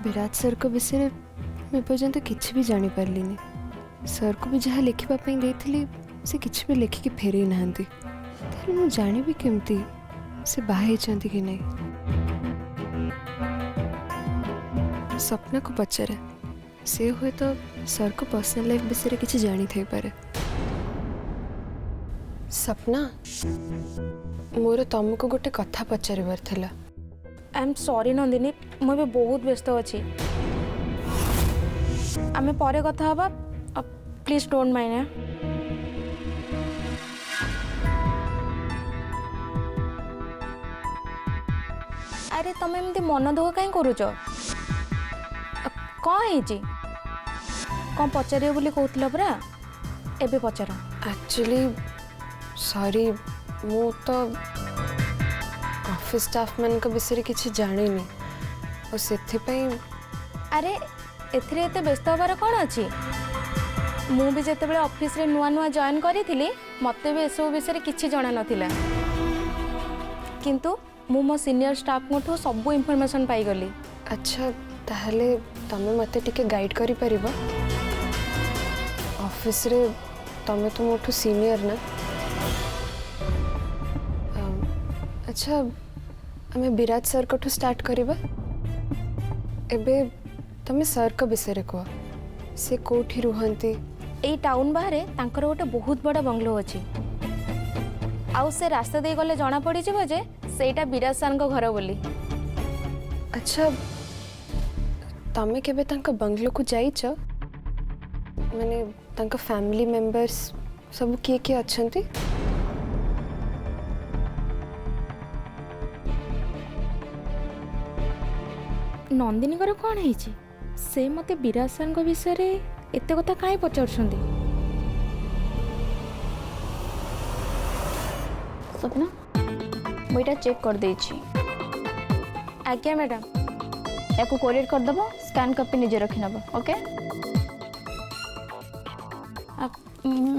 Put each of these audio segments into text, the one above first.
Virat sir को विषय में पर्यंत किसी भी जानी पारलिनी। सर को भी जहाँ लिखापी देती से किसी भी लिखिकी फेरई नहांती। मु जानी भी केमती से बाहे कि नहीं। सपना को पचारे से हुए तो सर को पर्सनल लाइफ विषय किसी जानी थे पारे। सपना मोर तुमको गोटे कथा पचारिबार थिला। आई एम सॉरी नंदिनी, मुझे बहुत व्यस्त अच्छी। आमे परे कथा हबा, प्लीज डोंट माइंड। अरे तुम एमती मन दुख कहीं करुच? कौन है कौन पचार बोली कहूल परा? एबे पचार। एक्चुअली सॉरी मु तो ऑफिस स्टाफ मान विषय किसी जानी और से। अरे एथिरे एते व्यस्त हबार कौन अच्छी? मु भी जिते ऑफिस रे नुआ नुआ जॉइन करी मत भी एसबू विषय किसी जना नाथिला, किंतु मु मो सीनियर स्टाफ को सब इनफॉरमेशन पाई गली। अच्छा ताहले तमे मते टिके गाइड करि परिबो? ऑफिस रे तमे तो मोठू सीनियर ना। अच्छा आमे विराट सर को स्टार्ट करिबा। एबे तमे सर को विषय कह से कोठी रुहंती? एई टाउन बाहरे तांकर गोटे बहुत बड़ा बंगलो अच्छी। आउ से रास्ता दे गले जना पड़ी जे सेटा विराट सर को घर बोली। अच्छा तमे केबे तांका बंगलो को जाइछ? माने तांका फैमिली मेंबर्स सब किए किए अच्छंती? नंदिनी घर कौन है से मते विराट सर विषय रे एते कथा काई पचारछंदी? सपना मुझे चेक कर देछि। आज्ञा मैडम। या को कोरियर कर दबो, स्कैन कॉपी निजे रखि नबो। ओके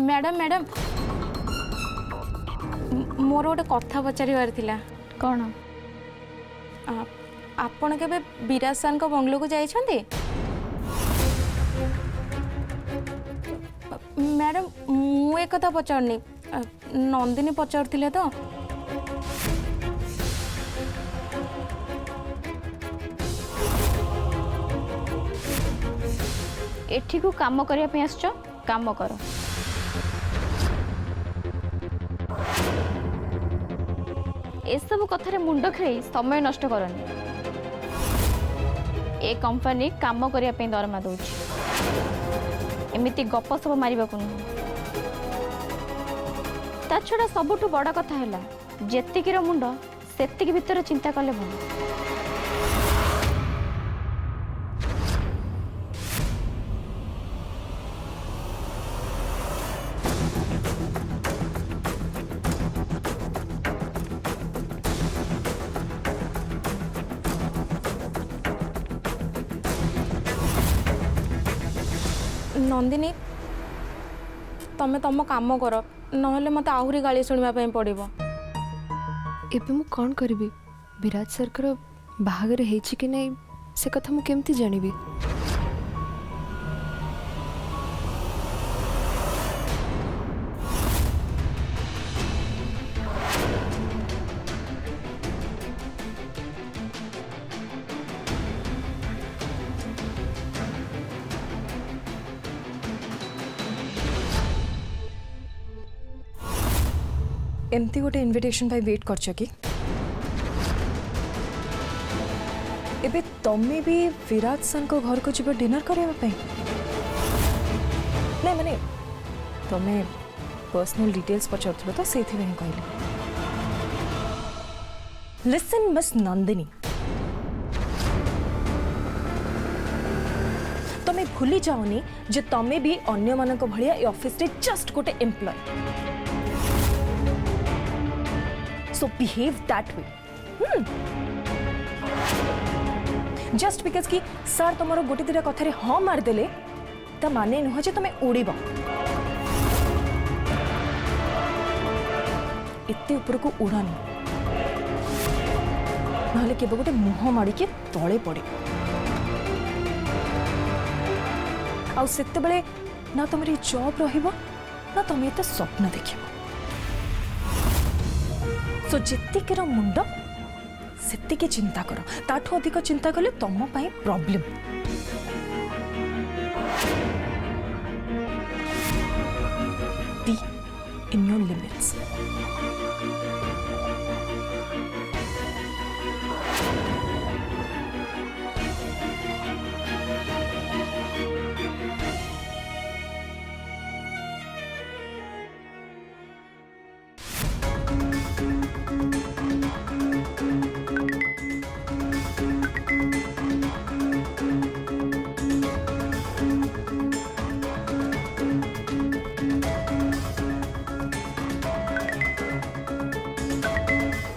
मैडम मैडम मोर गोटे कथा पचारिबार थिला। कौन? आपण केबे विराट सर को बंगलो को जाइछंती? मैडम मु एक कथा पचारनी, नंदिनी पचारथिले तो। एठी को काम करिया पे आछो, काम करो। ए सब कथारे मुंड खेई समय नष्ट करनी। ए कंपनी काम करिया पे दरमा दउछि, एमिति गप सब मारिबा को नहीं। ता छड़ा सबुठु बड़ कथा हैला जेतिकिर मुंड सेतिक भीतर चिंता कले भल। नंदिनी तमे तम काम कर, नहले मत आहुरी गाली सुनिबा पई पड़िबो। एबे मु कौन करिबी? विराट सर को बाहागर हेछि कि नहीं से कथा मु केमती जानिबी? एमती गोटे इनविटेशन पाई वेट करछ कि? एबे तमे भी विराट सर को घर को जीव डिनर करबा पई? नहीं माने तमे पर्सनल डिटेल्स पचारथलो तो सेथि में कहले। लिसन मिस नंदिनी, तमे भूली जाओनी जे तमे भी अन्य मानक भलिया ए ऑफिस रे जस्ट गोटे employee. So behave that way. Just because कि सर तुम गोटे दिटा कथारे हाँ मारदेले ता माने नुह जे तुम उड़ब। एते ऊपर को उड़ानी नहले केबे गोटे मुह माड़ी के तले पड़े। आउ सेते बेले ना तुम जॉब रहिबो ना तुम एते स्वप्न देखिबो सो जितिकर मुंड सेतिके चिंता कर ताठू अधिक चिंता कले तुम पाई problem be in your limits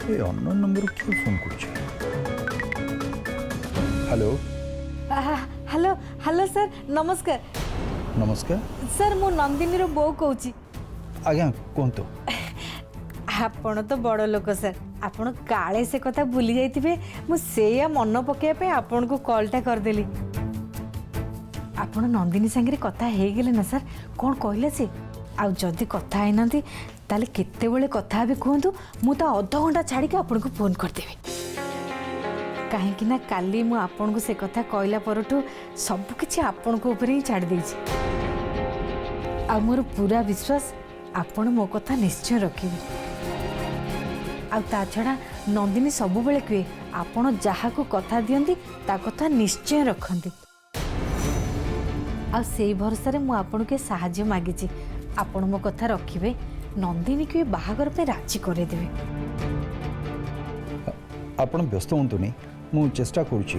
a unknown number क्यों फोन कर हेलो हेलो हेलो सर नमस्कार नमस्कार सर मु नंदिनी रो बो कहूची आज्ञा कहतु आपण तो बड़ लोक सर आपण काले से कथा भूली जाइथिबे मु सेया मन पकेया पे आपण को कॉलटा कर देली आपण नंदिनी संगे कथा हे गेले ना सर कोन कहले से आ जदी कथा है नंदी ताले केते बेले कथा भी कहंतु मु तो आधा घंटा छाड़ी के आपण को फोन कर देबे काहे कि ना काली मु आपण को से कथा कहला परठू सब किछि आपण को ऊपर ही छाड़ देछि आ मोर पूरा विश्वास आपण मो कथा निश्चय रखिबे आ ता छड़ा नंदिनी सब बेले कहे आपण जहा को कथा दियंती ता कथा निश्चय रखंती आ सेई भरोसा रे मु आपण के सहाय्य मागिछि आपण मो कथा रखिबे नंदिनी के बाहागर पे राजी करे देबे आपण व्यस्त होतुनी मु चेष्टा करुची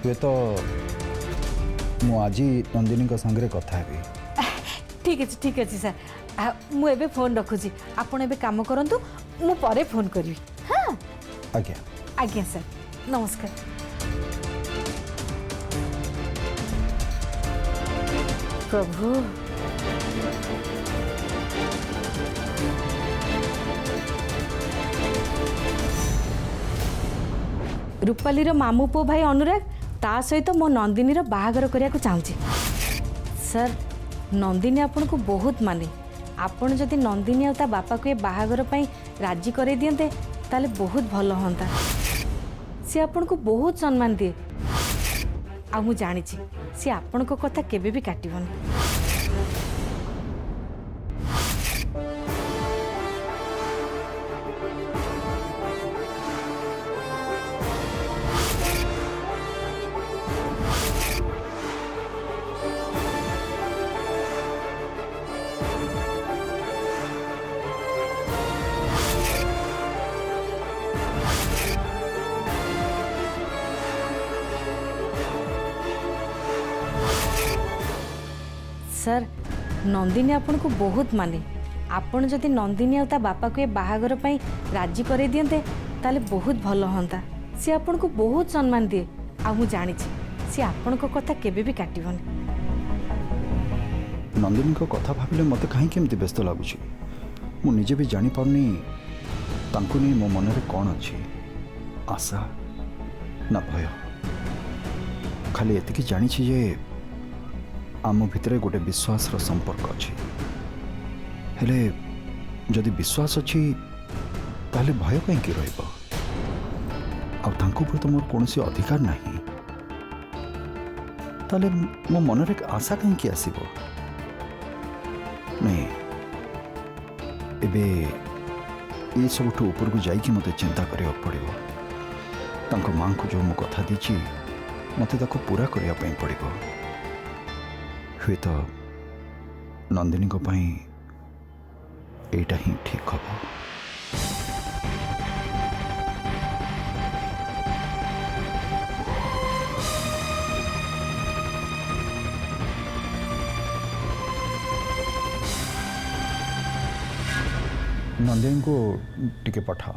हुए तो मु आज नंदिनी को संगे कथा हेबी ठीक अछि सर मु एबे फोन रखुची आपण एबे काम करंतु मु परे फोन करबी हां आज्ञा आज्ञा सर नमस्कार प्रभु रूपाली मामू पो भाई अनुराग ता सहित मो नंदिनी बाहागर करिया को चाहूँ सर नंदिनी आपण को बहुत माने आपण जदि नंदिनी आ बापा को ये बाहागर पई राजी करे दियंते ताले बहुत भल होंता सी आपण को बहुत सम्मान दिए आ मु जानी सी आपण को कथा केबे भी काटिबनी सर नंदिनी आपण को बहुत माने आपण जदि नंदिनी आ बापा को ये बाहागर पई राजी करे दियंते ताले बहुत भल होंता सी आपण को बहुत सम्मान दिए आ मु जानी सी आपण को कथा केबे भी काटिबनी नंदिनी को कथा भाविले मते कहीं केमती व्यस्त लगुची मु निजे भी जानी पारनी तांको नहीं मो मन रे कोन अछि आशा ना भय खाली एतिकी जानी छी जे आम भितरे गोटे विश्वास रो संपर्क अछि हेले जदि विश्वास अछि ताले भय कहीं की रहइबो आ तांको पर तो मोर कोनसी अधिकार नाही ताले मो मन रे आशा कहीं की आसीबो नहीं एबे ये सब ऊपर को जाइए मत चिंता करिया पड़िबो तांको मां को जो मु कथा दीची मते ताको पूरा करिया पई पड़िबो हुए तो नंदिनी को पई एटा ही ठीक हबो नंदिनी को टिके पठाओ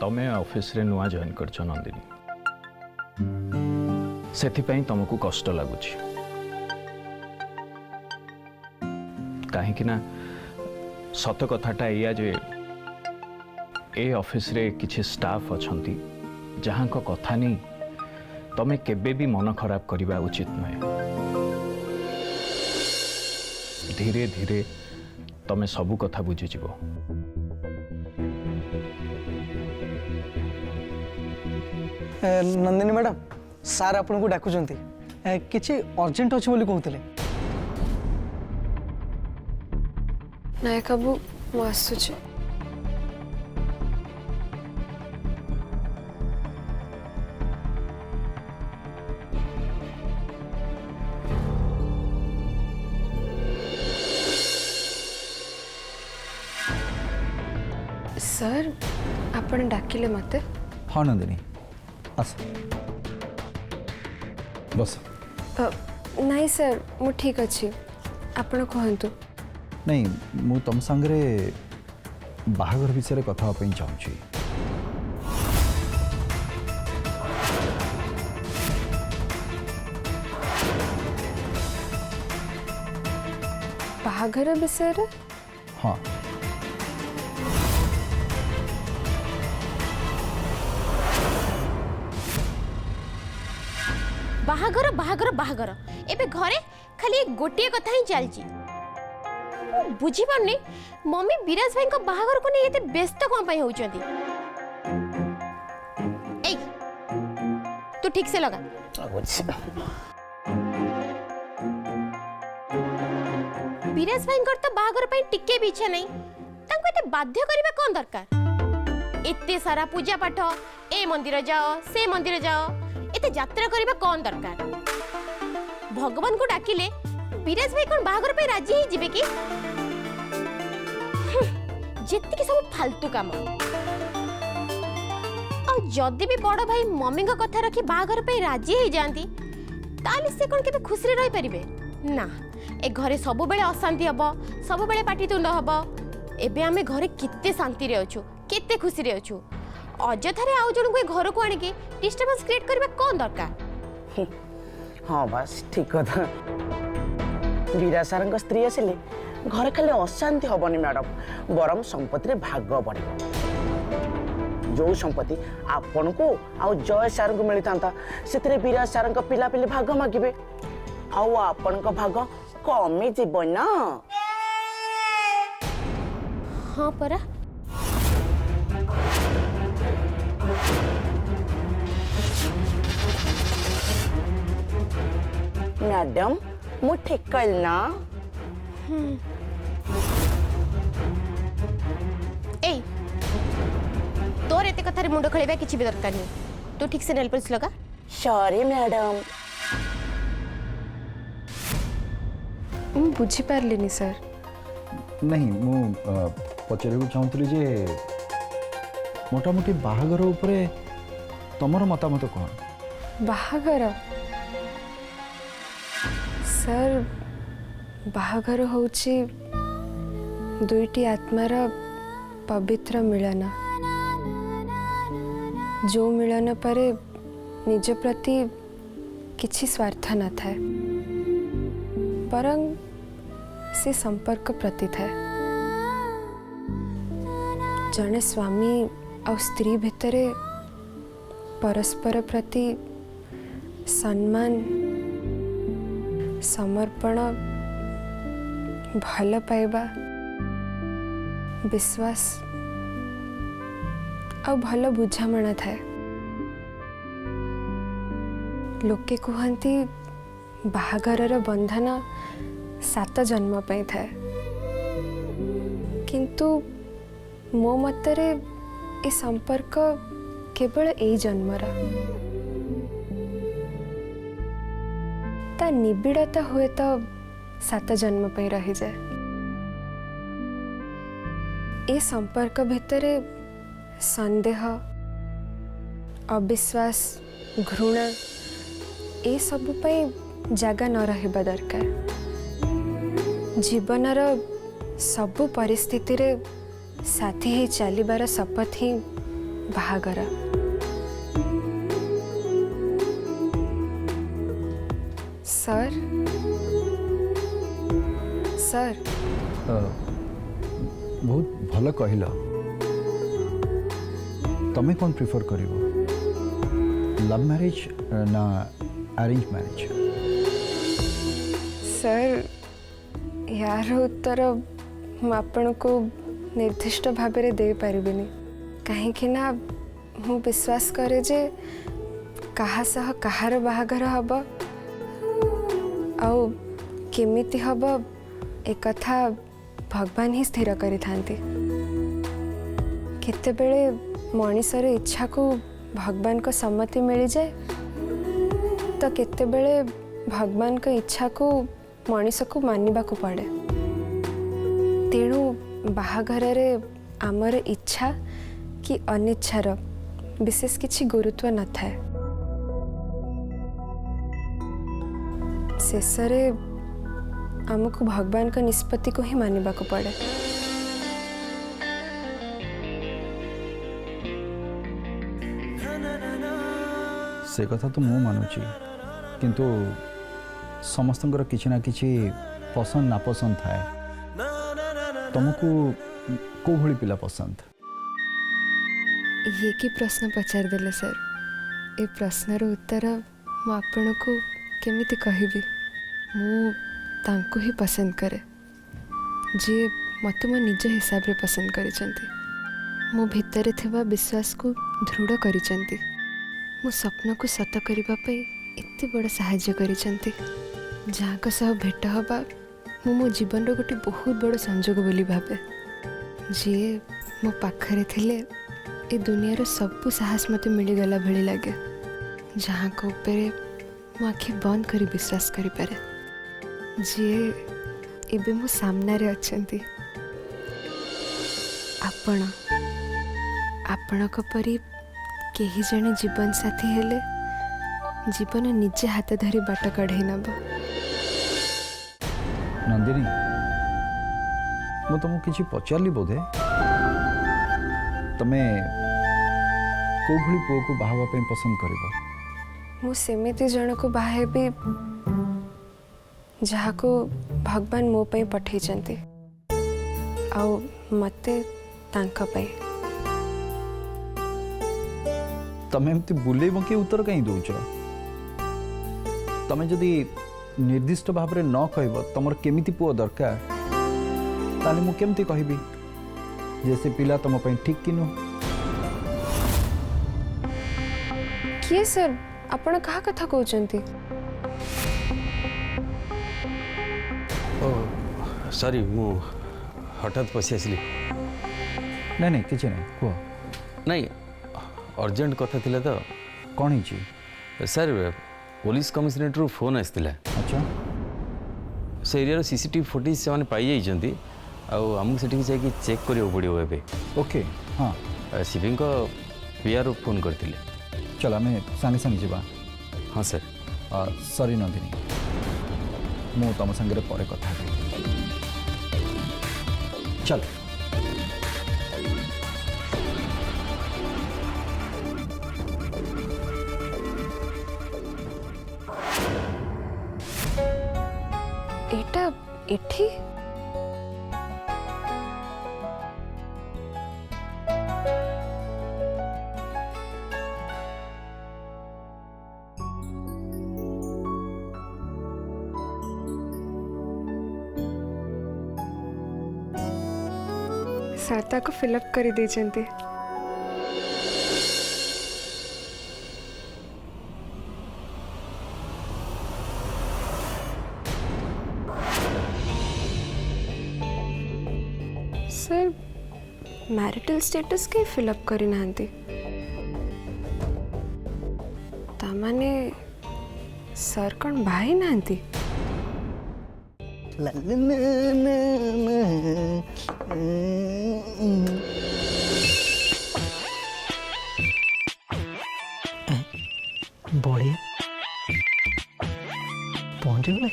तमें ऑफिस रे नुआ जॉइन करछ नंदिनी सेथिपाई तुमको कष्ट लगुच कहीं ना सत कथाटा या जे ए ऑफिस रे किछि स्टाफ अछंती जहां को कथा नहीं तमें केबे भी मन खराब करवा उचित नुहे धीरे धीरे तमें सबू कथा बुझीज नंदिनी मैडम सार आपन को डाकुचंती किछि अर्जेंट अछि बोली कहउतले नायक बाबू मु आसुची सर आपण डाकिले मते हाँ नंदिनी आस बस नहीं सर मु ठीक अच्छी आपण कहतु नहीं मु तुम संगे बाहागर विषय कथा चाहूँगी बाहागर विषय रे हाँ बाहागर बाहागर बाहागर एबे घरे खाली गोटे कथा ही चलची बुझी पारनी मम्मी विराज भाई को बाहागर को नहीं एते व्यस्त कोन पई होउचंती ए तू ठीक से लगा विराज भाई तो बाहागर पई टिके भी इच्छा नहीं तांको एते बाध्य करबा कोन दरकार एते सारा पूजा पाठ ए मंदिर जाओ से मंदिर जाओ एते यात्रा करबा कोन दरकार भगवान को डाकिले विराज भाई कोन बाहागर पे राजी ही जिबे की जेति के सब फालतू काम और जदी भी बड़ भाई मम्मी को कथा रखी बाहागर पे राजी ही जानती ताली से कोन केबे खुशी रही परिबे ना ए घरे सब बेले अशांति हबो सब बेले पाटीतुंड हबो एबे आमे घरे कित्ते शांति रे अछु कित्ते खुशी रे अछु अजथारे आउ जण को घर को आनी के डिस्टर्बेंस क्रिएट करबा कोन दरकार हाँ बस ठीक कथा विराज सार स्त्री आसिले घर खाली अशांति हेनी मैडम बरम संपत्ति रे भाग बढ़ जो संपत्ति आपण को आ जय सार को मिली था से विराज सार पिला पिली भाग मागे आपण भाग कमी जीव ना हाँ परा मैडम मु ठीक कल ना ए तोर एते कथारे मुंड खळेबा किछि भी दरकार नहीं तू ठीक से नेल पॉलिश लगा सॉरी मैडम मु बुझी पारलिनी सर नहीं मु पचारे चाहूली जे मोटामोटी बाहागर उपरे तमर मतामत कौन बाहागर सर बाहागर होची दुईटी आत्मार पवित्र मिलन जो मिलन परे निज प्रति किछि स्वार्थ न थाए बरं से संपर्क प्रति थाए जने स्वामी और स्त्री भितरे परस्पर प्रति सम्मान समर्पण भल पाइबा विश्वास और भल बुझामणा थाए लोके कहती बाहाघरर बंधन 7 जन्म पे थाए किंतु मो मतरे ए संपर्क केवल ए जन्मर ता निबिड़ता हुए तो 7 जन्म पे रही जाए ए संपर्क भितरे संदेह अविश्वास घृणा ए सब पे जगह न रहिबा दरकार जीवनर सबु परिस्थिति रे साथी ही चलिबार शपथ ही बाहागर। सर सर बहुत भल कहल। तमे कौन प्रिफर करिवो, लव मैरिज ना अरेंज मैरिज? सर यार उत्तर आपण को निर्दिष्ट भाव में दे पारिबिनी, कहीं ना मु विश्वास करे जे कहा सह कहार बाहागर हब आउ केमिति हब एक कथा भगवान ही स्थिर करि थांती। केतेबेले मनीषर इच्छा को भगवान को सम्मति मिल जाए तो केतेबेले भगवान को इच्छा को मनीष को मानिबा को पड़े। तेणु बाहाघर रे आमर इच्छा कि अनिच्छार विशेष किछि गुरुत्व न थाए। शेषरे आमको भगवान का निष्पत्ति को ही मानिबा को पड़े। से कथा तो मु मानुची, किंतु समस्तंकर किछि ना किछि पसंद नापसंद थाए। तुमको को भली पिला पसंद? ये कि प्रश्न पचार देले सर, ए प्रश्नर उत्तर मु आपण को केमिति कहबी। मु तांको ही पसंद करे जे मते मो निज हिसाब रे पसंद करिसंती। मो भितरे थिबा विश्वास को दृढ़ करिसंती। मो स्वप्न को सत करिबा पे एते बड़ सहाय्य करिसंती। जाका सह भेट हबा मो जीवन रो गोटे बहुत बड़ संजोग बोली भाबे। जे मो पाखरे थिले ए दुनिया रो सब साहस मते मिली गला भली लागे। जहाँ को ऊपर मो आखि बंद करी विश्वास करि पारे जे एबे मो सामना रे अछंती। आपण को परी केही जने जीवन साथी हेले जीवन निजे हाथ धरी बाट कढ़े नब। नंदिनी, मु तुमको किछि पचारली बोधे? तमे को भली पुओ को बाहावा पे पसंद करिवो? मु सेमिति जन को बाहेबी जहाँ को भगवान मो पे पठे चंती आउ मते तांका पे। तमे एमती बुले बके उत्तर कहीं दउछ? तमे जदि निर्दिष्ट भाव रे न कहब तमर केमिति पुओ दरकार, ताले मु केमती कहबी जैसे पिला तम पे ठीक कि नु? किए सर आपण कहा कथा कहउचंती? सॉरी मु हठात पसी आसली। नहीं नहीं किछि नहीं को नहीं अर्जेंट कथा थिला तो। कौन हिची? सर पुलिस कमिशनरेट रु फोन आसला। अच्छा, से एरिया सीसीटीवी फुटेज से माने पाई जाइछंती आउ हमक सेठी जाई चेक करियो पड़ियो एबे। ओके हाँ शिविंग को पीआर फोन करथिले। चल आमे संगे संगे जीवा। हाँ सर। सॉरी नंदिनी, मु तुम संगे परे कथा हेबी। चल एटा एठी सरता को फिलअप कर दे चंती। सर मैरिटल स्टेटस के फिलअप करी नांती ता माने सर कौन भाई नांती? बढ़िया पहुंच गला।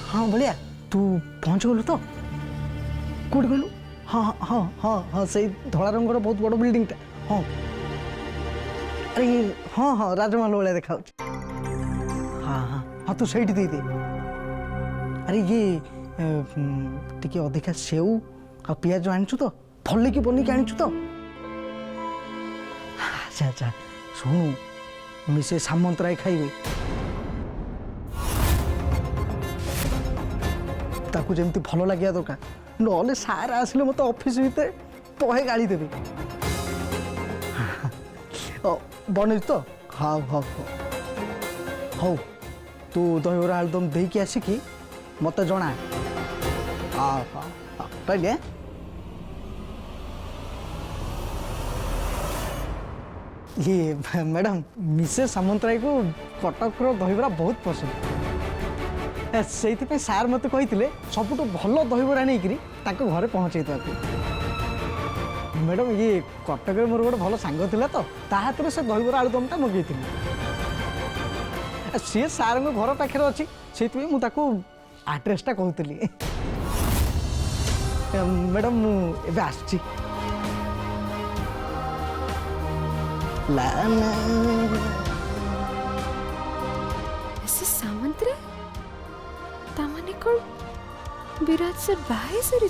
हाँ बढ़िया, तू पहुंच पहुँचगलु तो कौट गलु हाँ हाँ हाँ हाँ से धला रंगर बहुत बड़ बिल्डिंगटा हाँ अरे हाँ हाँ राजमहल भाया देखा हाँ हाँ हाँ तू सही दे दे अरे ये टिके अधिका सेऊ आ पियाज आनिछु तो भल कि बनिक आनिछु तो अच्छा अच्छा शुणु मिसे सामंतराय खाइबे ताकू जेमती भल लगे दरकार नले सार आसिले मत ऑफिस भीतर पहे गाड़ी देबे बने तो हाँ हाँ हौ तू दहीबरा आलुदम देकी आसिकी मत जना हाँ हाँ हाँ रही ये मैडम मिसेस सामंतराय को कटक दहीबरा बहुत पसंद से सार मत कही सबुठ भल दहीबरा नहीं घरे पहुँचे मैडम ये कटक मोर गोटे भल सांग थिला तो ता हाथ में से दहीबरा आलुदमटा मगई सी सार घर पाखे अच्छी से मुझे आड्रेसटा कहती मैडम मुझे आसची मिसेस सामंतराय तामाने कौन विराज सर बाहे सरी